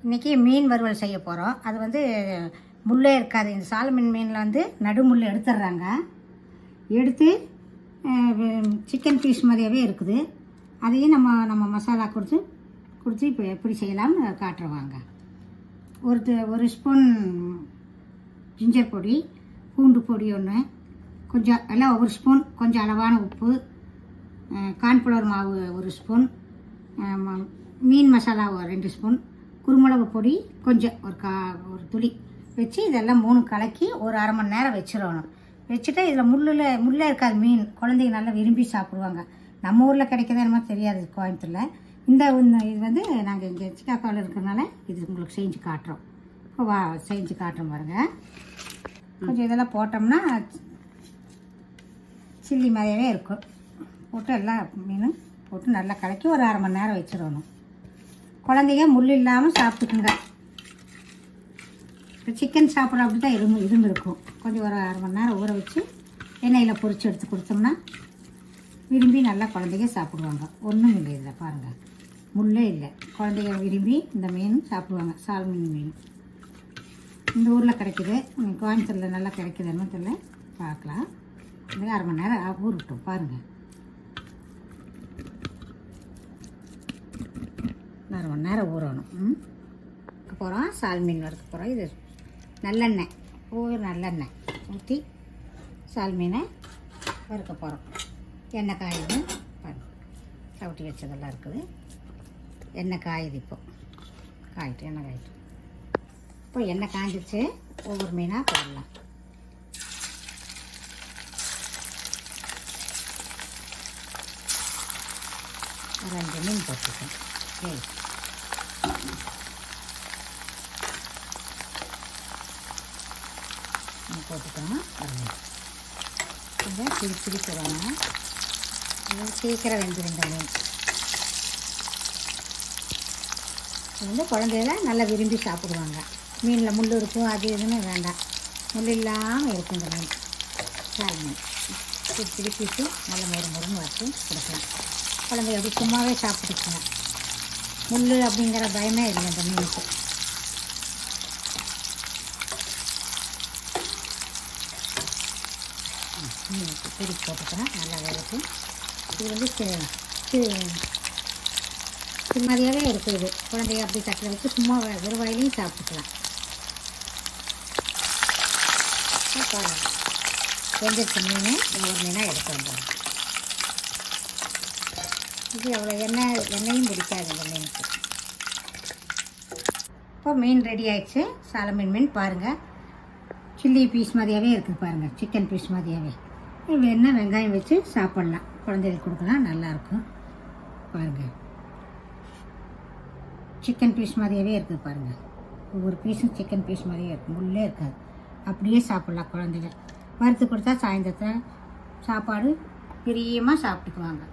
இன்றைக்கி மீன் வறுவல் செய்ய போகிறோம். அது வந்து முள்ளே இருக்காது. இந்த சால்மன் மீனில் வந்து நடுமுள் எடுத்துடுறாங்க. எடுத்து சிக்கன் பீஸ் மாதிரியாகவே இருக்குது. அதையும் நம்ம மசாலா கொடுத்து இப்போ எப்படி செய்யலாம்னு காட்டுருவாங்க. ஒரு ஸ்பூன் ஜிஞ்சர் பொடி, பூண்டு பொடி ஒன்று, கொஞ்சம் எல்லாம் ஒவ்வொரு ஸ்பூன், கொஞ்சம் அளவான உப்பு, கார்ன்ஃப்ளவர் மாவு 1 ஸ்பூன், மீன் மசாலா 2 ஸ்பூன், குருமிளகு பொடி கொஞ்சம் ஒரு துளி வச்சு இதெல்லாம் 3 கலக்கி ஒரு அரை மணி நேரம் வச்சிடணும். வச்சுட்டு இதில் முள்ளே இருக்காது. மீன் குழந்தைங்க நல்லா விரும்பி சாப்பிடுவாங்க. நம்ம ஊரில் கிடைக்கிறதே என்னமோ தெரியாது கோயம்புத்தூரில். இது வந்து நாங்கள் இங்கே சிக்காகோவில் இருக்கிறனால இது உங்களுக்கு செஞ்சு காட்டுறோம். இப்போ செஞ்சு காட்டுறோம் பாருங்கள். கொஞ்சம் இதெல்லாம் போட்டோம்னா சில்லி மாதிரியே இருக்கும். போட்டு எல்லாம் மீனும் போட்டு நல்லா கலக்கி ஒரு அரை மணி நேரம் வச்சிடணும். குழந்தைங்க முள் இல்லாமல் சாப்பிட்டுக்குங்க. இப்போ சிக்கன் சாப்பிட்ற அப்படி தான் இரும்பு இருக்கும். கொஞ்சம் ஒரு அரை மணி நேரம் ஊற வச்சு எண்ணெயில் பொரித்து எடுத்து கொடுத்தோம்னா விரும்பி நல்லா குழந்தைங்க சாப்பிடுவாங்க. ஒன்றும் இல்லை, இதில் பாருங்கள், முள்ளே இல்லை. குழந்தைங்க விரும்பி இந்த மீன் சாப்பிடுவாங்க. சால்மன் மீன் இந்த ஊரில் கிடைக்குது. கோயம்புத்தூரில் நல்லா கிடைக்குதுன்னு தெரியல, பார்க்கலாம். இது அரை மணி நேரம் ஊறட்டும். பாருங்கள், அரை மணி நேரம் ஊறணும். போகிறோம் சால் மீன் வறுக்க போகிறோம். இது நல்லெண்ணெய், நல்லெண்ணெய் ஊற்றி சால் மீனை வறுக்க போகிறோம். எண்ணெய் காயுது பாருங்கள், சவுட்டி வச்சதெல்லாம் இருக்குது. எண்ணெய் காயுது. எண்ணெய் காயிட்டு இப்போ எண்ணெய் காய்ஞ்சிச்சு. ஒவ்வொரு மீனாக போடலாம். ஒரு 5 மீன் போட்டுருக்கேன். போட்டுக்கணும். கொஞ்சம் பிடிக்க வேணும். சீக்கிரம் வெந்துடும் இந்த மீன். இது வந்து குழந்தையில நல்லா விரும்பி சாப்பிடுவாங்க. மீனில் முள் இருக்கும், அது எதுவுமே வேண்டாம். முள் இல்லாமல் இருக்கும் இந்த மீன். சால் மீன் பிடிப்பிட்டு நல்லா முறுமுறுன்னு வச்சு கொடுக்கலாம். குழந்தைங்க அப்படி சும்மாவே சாப்பிட்டுக்குங்க. முள் அப்படிங்கிற பயமே இல்லை இந்த மீனுக்கு. மீனுக்கு பிடிச்சி போட்டுக்கிறேன். நல்லா வேலைக்கு இது வந்து மாதிரியாகவே இருக்குது. இது குழந்தைய அப்படி தட்டில் வச்சு சும்மா வெறும் வாயிலையும் சாப்பிட்டுக்கலாம். வெந்துருச்சு மீன். ஒவ்வொரு மீனாக எடுத்து வந்துடும். இது அவ்வளோ எண்ணெயும் பிடிக்காது இந்த மீனுக்கு. இப்போ மீன் ரெடி ஆயிடுச்சு. சாலமன் மீன் பாருங்கள், சில்லி பீஸ் மாதிரியாகவே இருக்குது பாருங்கள். சிக்கன் பீஸ் மாதிரியாகவே. வேணா வெங்காயம் வச்சு சாப்பிட்லாம், குழந்தைகளுக்கு கொடுக்கலாம், நல்லாயிருக்கும். பாருங்கள், சிக்கன் பீஸ் மாதிரியாகவே இருக்குது பாருங்கள். ஒவ்வொரு பீஸும் சிக்கன் பீஸ் மாதிரியே இருக்கும். முள்ளே இருக்காது. அப்படியே சாப்பிட்லாம். குழந்தைங்க வறுத்து கொடுத்தா சாயந்தரத்தில் சாப்பாடு பிரியமாக சாப்பிட்டுக்குவாங்க.